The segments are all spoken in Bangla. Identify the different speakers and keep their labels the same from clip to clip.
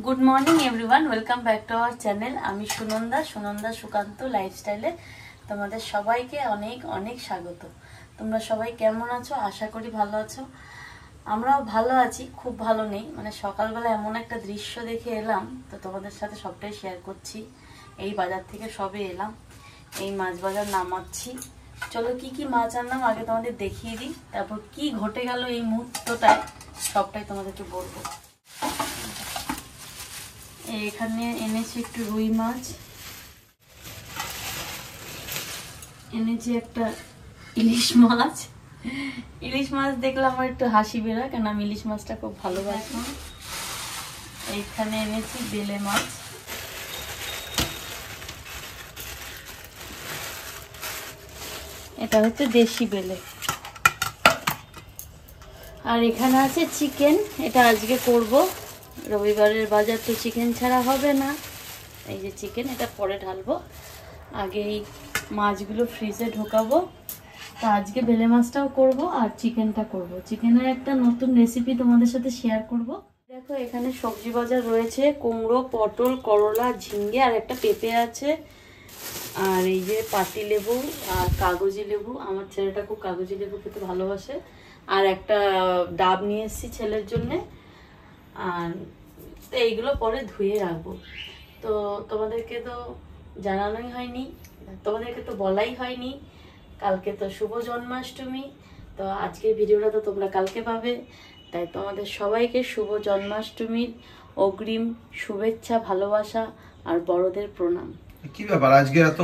Speaker 1: Good morning everyone welcome back to our channel आमी सुनंदा सुकांत लाइफस्टाइले তোমাদের সবাইকে অনেক অনেক স্বাগত। তোমরা সবাই কেমন আছো? আশা করি ভালো আছো। আমরাও ভালো আছি, খুব ভালো নেই, মানে সকালবেলা এমন একটা দৃশ্য দেখে এলাম, তো তোমাদের সাথে সবটাই শেয়ার করছি। এই বাজার থেকে সবে এলাম, এই মাছ বাজার নামাচ্ছি। চলো কি কি মাছ আনলাম আগে তোমাদের দেখিয়ে দিই, তারপর কি ঘটে গেল এই মুহূর্তটায় সবটাই তোমাদেরকে বলবো। এখানে এনেছি একটু রুই মাছ, এনেছি একটা ইলিশ মাছ দেখলে আমার একটু হাসি বেরোয়, কেন আমি ইলিশ মাছটা খুব ভালোবাসি। এইখানে এনেছি বেলে মাছ, এটা হচ্ছে দেশি বেলে। আর এখানে আছে চিকেন, এটা আজকে করব, রবিবারের বাজার তো চিকেন ছাড়া হবে না। এই যে চিকেন, এটা পরে ঢালবো, আগে এই মাছগুলো ফ্রিজে ঢোকাবো। তো আজকে বেলে মাছটাও করব আর চিকেনটা করব। চিকেনের একটা নতুন রেসিপি তোমাদের সাথে শেয়ার করব। দেখো এখানে সবজি বাজার রয়েছে, কুমড়ো, পটল, করলা, ঝিঙ্গে আর একটা পেঁপে আছে। আর এই যে পাতি লেবু আর কাগজি লেবু, আমার ছেলেটা খুব কাগজি লেবু খেতে ভালোবাসে। আর একটা ডাব নিয়ে এসেছি ছেলের জন্যে। আর এইগুলো পরে ধুয়ে রাখবো। তো তোমাদেরকে তো জানানোই হয়নি, তোমাদেরকে তো বলাই হয়নি, কালকে তো শুভ জন্মাষ্টমী। তো আজকের ভিডিওটা তো তোমরা কালকে পাবে, তাই তোমাদের সবাইকে শুভ জন্মাষ্টমীর অগ্রিম শুভেচ্ছা, ভালোবাসা আর বড়দের প্রণাম।
Speaker 2: কি ব্যাপার আজকে এত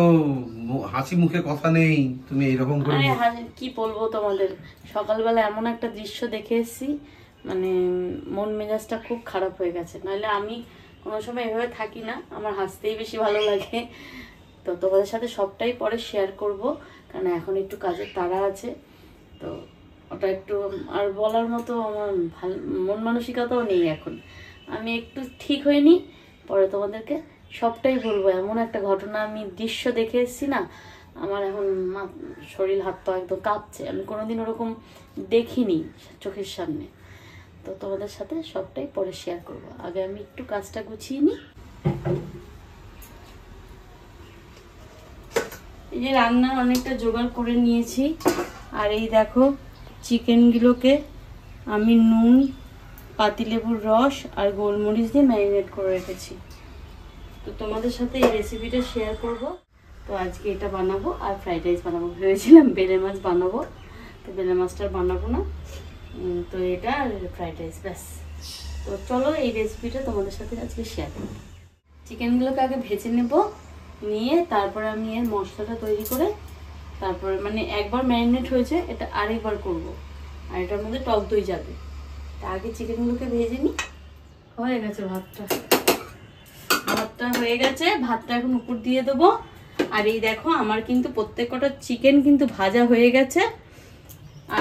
Speaker 2: হাসি মুখে কথা নেই, তুমি এইরকম করে?
Speaker 1: কি বলবো তোমাদের, সকালবেলা এমন একটা দৃশ্য দেখে এসেছি, মানে মন মেজাজটা খুব খারাপ হয়ে গেছে। নাহলে আমি কোনো সময় এভাবে থাকি না, আমার হাসতেই বেশি ভালো লাগে। তো তোমাদের সাথে সবটাই পরে শেয়ার করব, কারণ এখন একটু কাজের তাড়া আছে। তো ওটা একটু আর বলার মতো আমার ভালো মন মানসিকতাও নেই এখন। আমি একটু ঠিক হয়নি, পরে তোমাদেরকে সবটাই বলবো। এমন একটা ঘটনা, আমি দৃশ্য দেখে এসেছি না, আমার এখন শরীর হাত পা একদম কাঁপছে। আমি কোনোদিন ওরকম দেখিনি চোখের সামনে। তো তোমাদের সাথে সবটাই পরে শেয়ার করব, আগে আমি একটু কাজটা গুছিয়ে নিই। এই যে রান্নার অনেকটা জোগাড় করে নিয়েছি। আর এই দেখো চিকেনগুলোকে আমি নুন, পাতিলেবুর রস আর গোলমরিচ দিয়ে ম্যারিনেট করে রেখেছি। তো তোমাদের সাথে এই রেসিপিটা শেয়ার করব। তো আজকে এটা বানাবো আর ফ্রাইড রাইস বানাবো। ভেবেছিলাম বেলে মাছ বানাবো, তো বেলে মাছটা বানাবো না, তো এটা আর ফ্রাইড রাইস, ব্যাস। তো চলো এই রেসিপিটা তোমাদের সাথে আজকে শেয়ার করবো। চিকেনগুলোকে আগে ভেজে নেব, নিয়ে তারপরে আমি এর মশলাটা তৈরি করে, তারপরে মানে একবার ম্যারিনেট হয়েছে, এটা আরেকবার করব। আর এটার মধ্যে টক দই যাবে। তা আগে চিকেনগুলোকে ভেজে নিই। হয়ে গেছে ভাতটা হয়ে গেছে, ভাতটা এখন উপর দিয়ে দেবো। আর এই দেখো আমার কিন্তু প্রত্যেকটা চিকেন কিন্তু ভাজা হয়ে গেছে।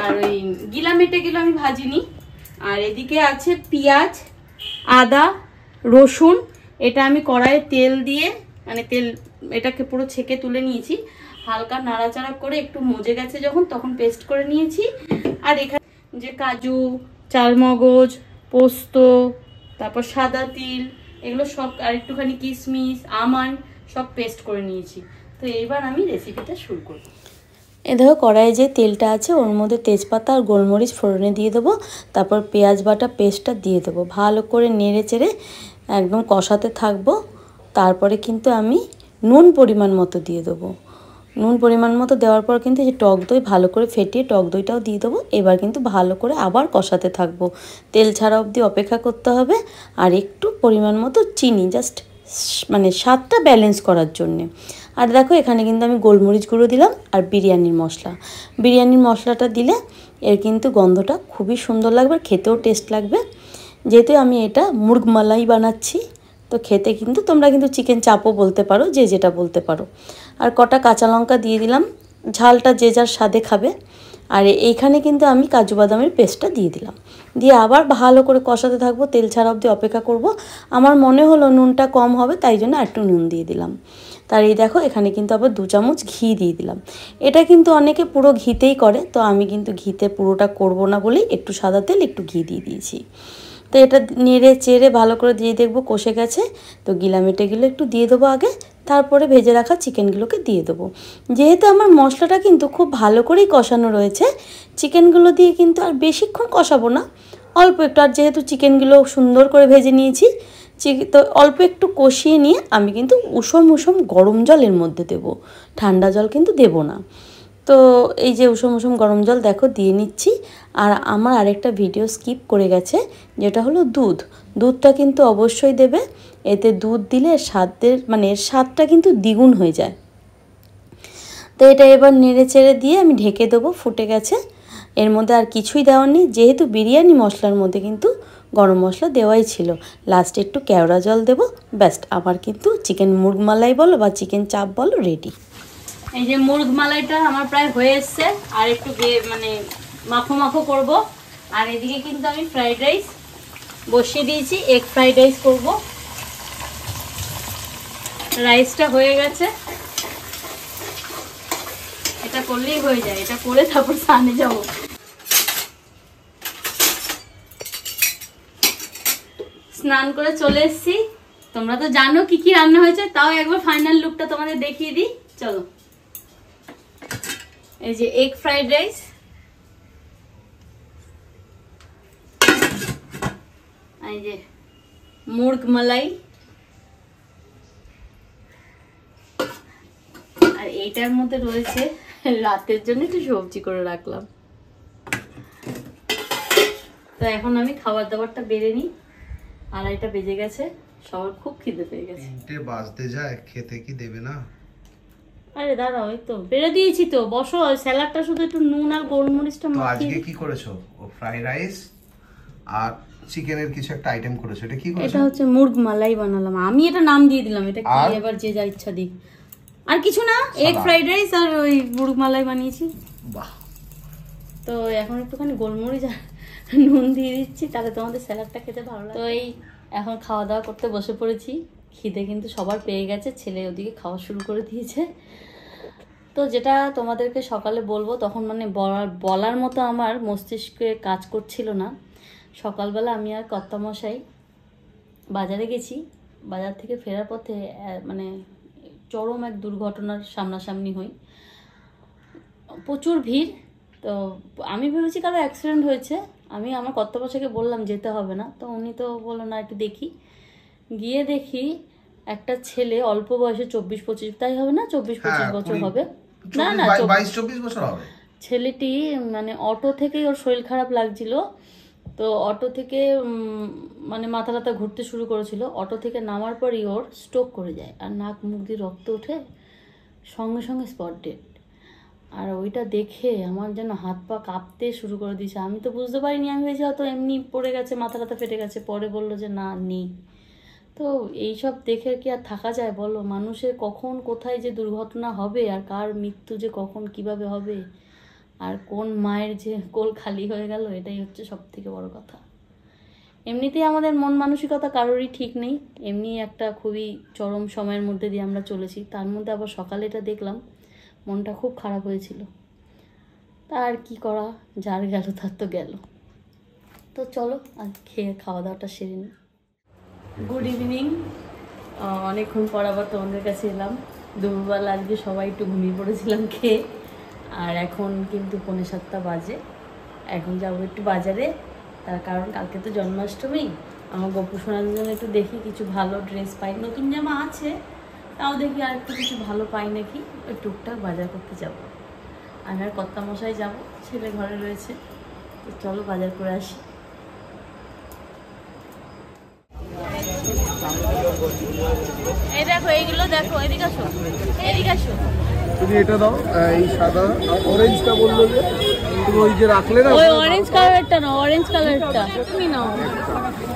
Speaker 1: আর ওই গিলা মেটে গেলে আমি ভাজিনি। আর এদিকে আছে পেঁয়াজ, আদা, রসুন, এটা আমি কড়াইয়ে তেল দিয়ে, মানে তেল এটাকে পুরো ছেঁকে তুলে নিয়েছি। হালকা নাড়াচাড়া করে একটু মজে গেছে যখন, তখন পেস্ট করে নিয়েছি। আর এখানে যে কাজু, চালমগজ, পোস্ত, তারপর সাদা তিল, এগুলো সব, আর একটুখানি কিশমিশ, আমন্ড সব পেস্ট করে নিয়েছি। তো এইবার আমি রেসিপিটা শুরু করব।
Speaker 3: এ দেখো কড়াইয়ে যে তেলটা আছে ওর মধ্যে তেজপাতা আর গোলমরিচ ফোড়নে দিয়ে দেবো, তারপর পেঁয়াজ বাটা পেস্টটা দিয়ে দেবো। ভালো করে নেড়ে চেড়ে একদম কষাতে থাকবো। তারপরে কিন্তু আমি নুন পরিমাণ মতো দিয়ে দেবো। নুন পরিমাণ মতো দেওয়ার পর কিন্তু যে টক দই ভালো করে ফেটিয়ে টক দইটাও দিয়ে দেবো। এবার কিন্তু ভালো করে আবার কষাতে থাকবো, তেল ছাড়া অবধি অপেক্ষা করতে হবে। আর একটু পরিমাণ মতো চিনি, জাস্ট মানে স্বাদটা ব্যালেন্স করার জন্যে। আর দেখো এখানে কিন্তু আমি গোলমরিচ গুঁড়ো দিলাম আর বিরিয়ানির মশলাটা দিলে এর কিন্তু গন্ধটা খুবই সুন্দর লাগবে, আর খেতেও টেস্ট লাগবে। যেহেতু আমি এটা মুরগ মালাই বানাচ্ছি, তো খেতে কিন্তু তোমরা কিন্তু চিকেন চাপও বলতে পারো, যে যেটা বলতে পারো। আর কটা কাঁচা লঙ্কা দিয়ে দিলাম, ঝালটা যে যার স্বাদে খাবে। আর এইখানে কিন্তু আমি কাজু বাদামের পেস্টটা দিয়ে দিলাম, দিয়ে আবার ভালো করে কষাতে থাকবো, তেল ছাড়া অবধি অপেক্ষা করব। আমার মনে হলো নুনটা কম হবে, তাই জন্য একটু নুন দিয়ে দিলাম। তার এই দেখো এখানে কিন্তু আবার 2 চামচ ঘি দিয়ে দিলাম। এটা কিন্তু অনেকে পুরো ঘিতেই করে, তো আমি কিন্তু ঘিতে পুরোটা করব না বলেই একটু সাদা তেল একটু ঘি দিয়ে দিয়েছি। তো এটা নেড়ে চেড়ে ভালো করে দিয়ে দেখবো কষে গেছে। তো গিলামেটেগুলো একটু দিয়ে দেবো আগে, তারপরে ভেজে রাখা চিকেনগুলোকে দিয়ে দেবো। যেহেতু আমার মশলাটা কিন্তু খুব ভালো করেই কষানো রয়েছে, চিকেনগুলো দিয়ে কিন্তু আর বেশিক্ষণ কষাবো না, অল্প একটু। আর যেহেতু চিকেনগুলো সুন্দর করে ভেজে নিয়েছি, তো অল্প একটু কষিয়ে নিয়ে আমি কিন্তু উষম উষম গরম জল এর মধ্যে দেবো, ঠান্ডা জল কিন্তু দেবো না। তো এই যে উষম উষম গরম জল দেখো দিয়ে নিচ্ছি। আর আমার আরেকটা ভিডিও স্কিপ করে গেছে, যেটা হলো দুধটা কিন্তু অবশ্যই দেবে। এতে দুধ দিলে এর স্বাদটা কিন্তু দ্বিগুণ হয়ে যায়। তো এটা এবার নেড়ে চেড়ে দিয়ে আমি ঢেকে দেবো, ফুটে গেছে। এর মধ্যে আর কিছুই দেওয়ার নেই, যেহেতু বিরিয়ানি মশলার মধ্যে কিন্তু গরম মশলা দেওয়াই ছিল। লাস্টে একটু কেওড়া জল দেবো, ব্যাস আমার কিন্তু চিকেন মুরগ মালাই বলো বা চিকেন চাপ বলো রেডি।
Speaker 1: এই যে মুরগ মালাইটা আমার প্রায় হয়ে এসছে, আর একটু মাখো মাখো করব। আর এদিকে কিন্তু আমি ফ্রাইড রাইস বসিয়ে দিয়েছি, এগ ফ্রাইড রাইস করব। রাইসটা হয়ে গেছে, এটা করলেই হয়ে যায়। এটা করে তারপর স্নানে যাব। স্নান করে চলে এসেছি। তোমরা তো জানো কি কি রান্না হয়েছে, তাও একবার ফাইনাল লুকটা তোমাদের দেখিয়ে দিই, চলো। এই যে এগ ফ্রাইড রাইস, এই যে মুরগ মালাই, আর এইটার মধ্যে রয়েছে রাতের জন্য একটু সবজি করে রাখলাম। তো এখন আমি খাবার দাবারটা বেড়ে নিই। 2:30 বেজে গেছে, সবার খুব খিদে পেয়ে গেছে।
Speaker 2: 3টে বাজতে যায়, খেতে কি দেবে না?
Speaker 1: আরে দাঁড়াও, এই তো বেড়ে দিয়েছি, তো বসো। স্যালাডটা শুধু একটু নুন আর গোলমরিচটা
Speaker 2: তো
Speaker 1: মাখিয়ে।
Speaker 2: আজকে কি করেছো? ও ফ্রাইড রাইস আর চিকেনের কিছু একটা আইটেম করেছো, এটা কি করেছো?
Speaker 1: এটা হচ্ছে মুরগ মালাই বানালাম, আমি এটা নাম দিয়ে দিলাম। এটা কি এবার যে যা ইচ্ছা দিক। আর কিছু না, এগ ফ্রাইড রাইস আর ওই মুরগ মালাই বানিয়েছি।
Speaker 2: বাহ।
Speaker 1: তো এখন একটুখানি গোলমরিচ আর নুন দিয়ে দিচ্ছি, তাহলে তোমাদের স্যালাডটা খেতে ভালো লাগে। তো এই এখন খাওয়া দাওয়া করতে বসে পড়েছি। খিদে কিন্তু সবার পেয়ে গেছে, ছেলে ওদিকে খাওয়া শুরু করে দিয়েছে। তো যেটা তোমাদেরকে সকালে বলবো, তখন মানে বলার মতো আমার মস্তিষ্কে কাজ করছিল না। সকালবেলা আমি আর কর্তামশাই বাজারে গেছি। বাজার থেকে ফেরার পথে মানে চরম এক দুর্ঘটনার সামনাসামনি হই। প্রচুর ভিড়। তো আমি ভেবেছি কারো অ্যাক্সিডেন্ট হয়েছে। আমি আমার কর্তামশাইকে বললাম যেতে হবে না, তো উনি তো বললো না একটু দেখি। গিয়ে দেখি একটা ছেলে অল্প বয়সে 24-25, তাই হবে না, 24-25 বছর হবে, না না
Speaker 2: 22-24 বছর হবে।
Speaker 1: ছেলেটি মানে অটো থেকেই ওর শরীর খারাপ লাগছিল। তো অটো থেকে মানে মাথা ব্যথা ঘুরতে শুরু করেছিল। অটো থেকে নামার পরই ওর স্ট্রোক করে যায়, আর নাক মুখ দিয়ে রক্ত ওঠে, সঙ্গে সঙ্গে স্পট ডেড। আর ওইটা দেখে আমার যেন হাত পা কাঁপতে শুরু করে দিয়েছে। আমি তো বুঝতে পারিনি, আমি ভেবেছি হয়তো এমনি পড়ে গেছে, মাথা ব্যথা ফেটে গেছে। পরে বললো যে না, নেই। তো এইসব দেখে কি আর থাকা যায় বলো? মানুষের কখন কোথায় যে দুর্ঘটনা হবে, আর কার মৃত্যু যে কখন কিভাবে হবে, আর কোন মায়ের যে কোল খালি হয়ে গেল, এটাই হচ্ছে সব থেকে বড় কথা। এমনিতেই আমাদের মন মানসিকতা কারোরই ঠিক নেই। এমনি একটা খুবই চরম সময়ের মধ্যে দিয়ে আমরা চলেছি, তার মধ্যে আবার সকালে এটা দেখলাম, মনটা খুব খারাপ হয়েছিল। তা আর কি করা, যার গেল তার তো গেল। তো চলো আর খেয়ে খাওয়া দাওয়াটা সেরে নিই। Good evening. অনেকক্ষণ পর আবার তোমাদের কাছে এলাম। দুপুরবেলা আজকে সবাই একটু ঘুমিয়ে পড়েছিলাম খেয়ে, আর এখন কিন্তু 6:45 বাজে। এখন যাবো একটু বাজারে, তার কারণ কালকে তো জন্মাষ্টমী। আমার গপু শোনার জন্য একটু দেখি কিছু ভালো ড্রেস পাই, নতুন জামা আছে, তাও দেখি আর একটু কিছু ভালো পাই নাকি। ওই টুকটাক বাজার করতে যাব। আর কর্তামশাই যাব, ছেলে ঘরে রয়েছে। তো চলো বাজার করে আসি। এই দেখো, এইগুলো দেখো, এদিকে আসো, এদিকে আসো।
Speaker 4: তুমি এটা দাও, এই সাদা অরেঞ্জটা বললো যে তুমি ওই যে রাখলে না,
Speaker 1: ওই অরেঞ্জ কালারটা না, অরেঞ্জ কালারটা তুমি নাও।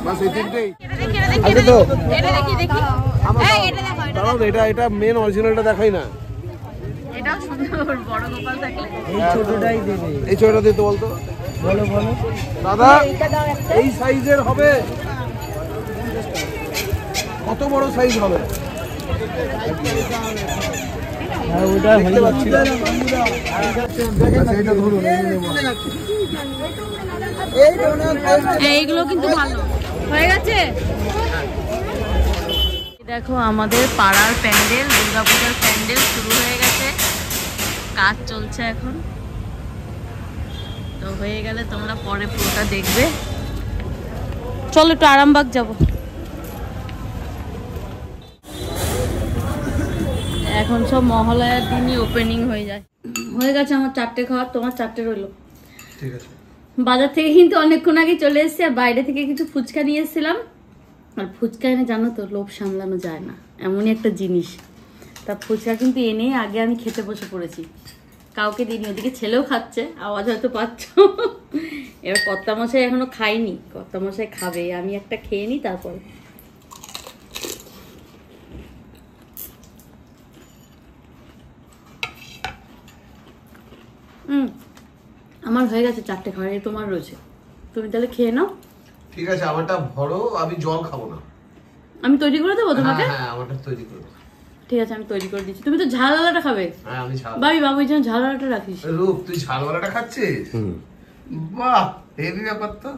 Speaker 4: বাস এই তিনটেই।
Speaker 1: আচ্ছা তো এটা দেখি দেখি, এই এটা দেখো,
Speaker 4: দাঁড়াও, এটা মেন অরিজিনালটা দেখাই না।
Speaker 1: এটাও সুন্দর, বড় গোপাল থাকলে
Speaker 4: এই ছোটটাই দেবে, এই ছোটটা দিতে বলতো। বলো বলো দাদা, এই সাইজের হবে? কত বড় সাইজ হবে? দেখতে পাচ্ছি না।
Speaker 1: এইগুলো কিন্তু ভালো। হয়ে গেছে। দেখো আমাদের পাড়ার প্যান্ডেল, দুর্গাপূজার প্যান্ডেল শুরু হয়ে গেছে, কাজ চলছে এখন। তো হয়ে গেলে তোমরা পরে পুরোটা দেখবে। চলো একটু আরামবাগ যাবো। এখন সব মহালয়ার দিনই ওপেনিং হয়ে যায়। হয়ে গেছে আমার 4টে খাওয়া, তোমার 4টে রইলো।
Speaker 2: ঠিক আছে।
Speaker 1: বাজার থেকে কিন্তু অনেকক্ষণ আগে চলে এসেছি, আর বাইরে থেকে কিছু ফুচকা নিয়ে এসেছিলাম। আর ফুচকা এনে জানো তো লোভ সামলানো যায় না, এমনই একটা জিনিস। তা ফুচকা কিন্তু এনে আগে আমি খেতে বসে পড়েছি, কাউকে দিইনি। ওদিকে ছেলেও খাচ্ছে, আওয়াজ হয়তো পাচ্ছ। এবার কর্তামশাই এখনো খাইনি, কর্তামশাই খাবে, আমি একটা খেয়ে নিই তারপরে। আমার হয়ে গেছে 4টে খাওয়া, তোমার রয়েছে, তুমি তাহলে খেয়ে নাও।
Speaker 2: ঠিক আছে, আমারটা ভরো, আমি জল খাবো না।
Speaker 1: আমি তৈরি করে দেবো তোমাকে?
Speaker 2: হ্যাঁ, আমারটা তৈরি করো।
Speaker 1: ঠিক আছে, আমি তৈরি করে দিচ্ছি। তুমি তো ঝালওয়ালাটা খাবে।
Speaker 2: হ্যাঁ, আমি ঝাল।
Speaker 1: বাবু বাবুর জন্য ঝালওয়ালাটা রাখিস।
Speaker 2: রূপ, তুই ঝালওয়ালাটা খাচ্ছিস? বাহ, হেভি ব্যাপার তো।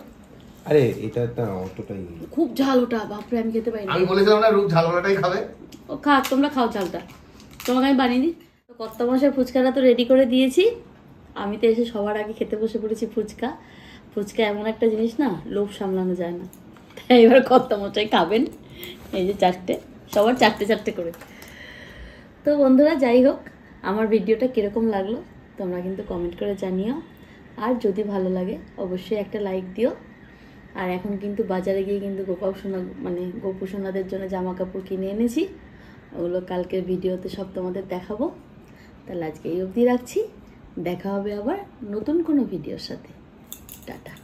Speaker 4: আরে এটা তো অতটাই
Speaker 1: খুব ঝাল ওটা, বাপরে আমি খেতে পারি না।
Speaker 2: আমি বলেছিলাম না রূপ ঝালওয়ালাটাই খাবে।
Speaker 1: ও খা, তোমরা খাও ঝালটা, তোমাকে আমি বানিয়ে দিই। তো কর্তামশাই ফুচকাটা তো রেডি করে দিয়েছি, আমি তো এসে সবার আগে খেতে বসে পড়েছি ফুচকা। ফুচকা এমন একটা জিনিস না, লোভ সামলানো যায় না। তাই এবার কর্তামশাই খাবেন। এই যে 4টে, সবার 4টে করে। তো বন্ধুরা, যাই হোক, আমার ভিডিওটা কীরকম লাগলো তোমরা কিন্তু কমেন্ট করে জানিও। আর যদি ভালো লাগে অবশ্যই একটা লাইক দিও। আর এখন কিন্তু বাজারে গিয়ে কিন্তু গোপু সোনাদের জন্য জামা কাপড় কিনে এনেছি, ওগুলো কালকের ভিডিওতে সব তোমাদের দেখাবো। তাহলে আজকে এই অবধি রাখছি, দেখা হবে আবার নতুন কোনো ভিডিওর সাথে। টাটা।